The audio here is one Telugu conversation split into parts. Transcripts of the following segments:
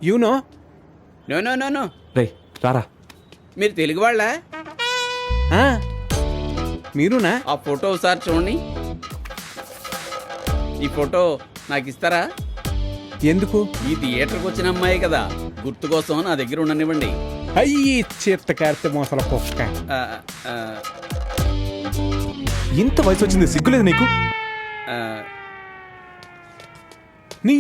You know. No no no no. రే రారా. మీరు తెలుగు వాళ్ళ? మీరునా? ఆ ఫోటో ఒకసారి చూడండి. ఈ ఫోటో నాకు ఇస్తారా? ఎందుకు? ఈ థియేటర్కి వచ్చిన అమ్మాయి కదా, గుర్తు కోసం నా దగ్గర ఉండనివ్వండి. అయ్యి చిత్త కార్తె మోసల కుక్క. ఆ, ఆ, ఇంత వయసు వచ్చింది, సిగ్గులేదు నీకు? ఆ, నీ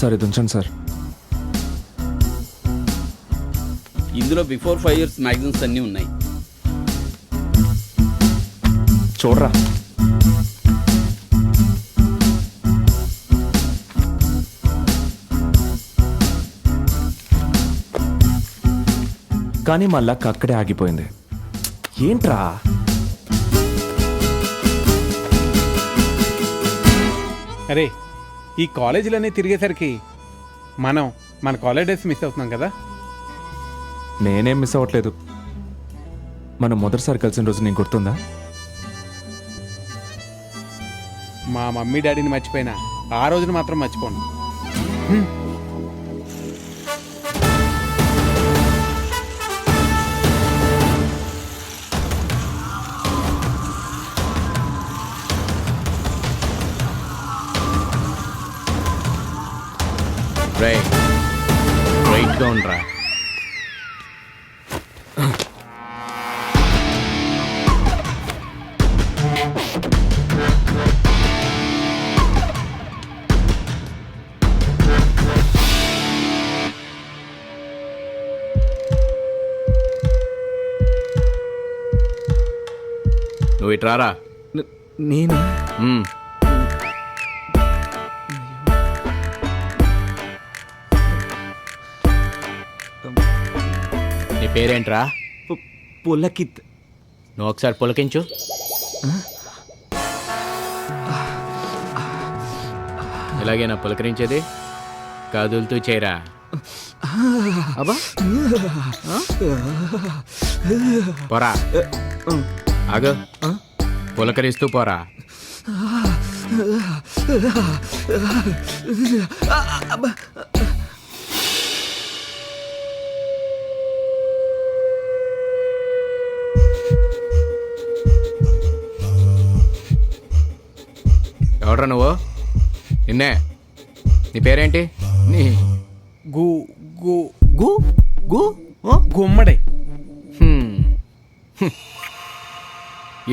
సార్ ఇది ఉంచండి సార్. ఇందులో బిఫోర్ 5 years మ్యాగజైన్స్ అన్నీ ఉన్నాయి. చూడరా. కానీ మా లక్ అక్కడే ఆగిపోయింది. ఏంట్రా? అరే, ఈ కాలేజీలన్నీ తిరిగేసరికి మన కాలేజ్ డేస్ మిస్ అవుతున్నాం కదా. నేనేం మిస్ అవ్వట్లేదు. మనం మొదటిసారి కలిసిన రోజు నీకు గుర్తుందా? మా మమ్మీ డాడీని మర్చిపోయినా ఆ రోజున మాత్రం మర్చిపోను. రైట్గా ఉండరా. నువ్వు ఇట్రారా. నేను నీ పేరేంట్రా? పులకిత్. నువ్వు ఒకసారి పులకించు. ఇలాగేనా పులకరించేది? కదులుతూ చేయరా. అబ్బా పోరా. ఆగు. పులకరిస్తూ పోరా. ఎవడ్రా నువ్వు? నిన్నే. నీ పేరేంటి? నీ గు గు గు గు గుమ్మడి.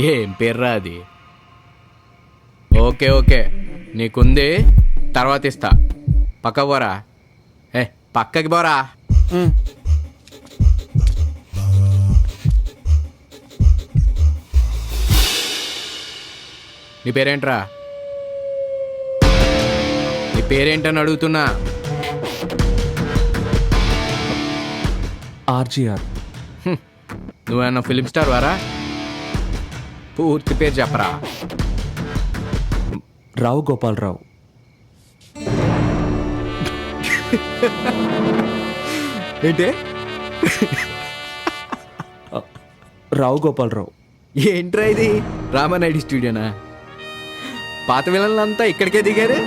ఏం పేర్రా అది? ఓకే ఓకే, నీకుంది, తర్వాత ఇస్తా. పక్క పోరా. పక్కకి పోరా. నీ పేరేంట్రా? నీ పేరేంటని అడుగుతున్నా. ఆర్జీఆర్. నువ్వేమన్నా ఫిలిం స్టార్ వారా? పూర్తి పేరు చెప్పరా. రావు గోపాలరావు. ఏంటే? రావు గోపాలరావు. ఏంట్రా ఇది? రామానాయుడు స్టూడియోనా? పాత విలన్లంతా ఇక్కడికే దిగారు.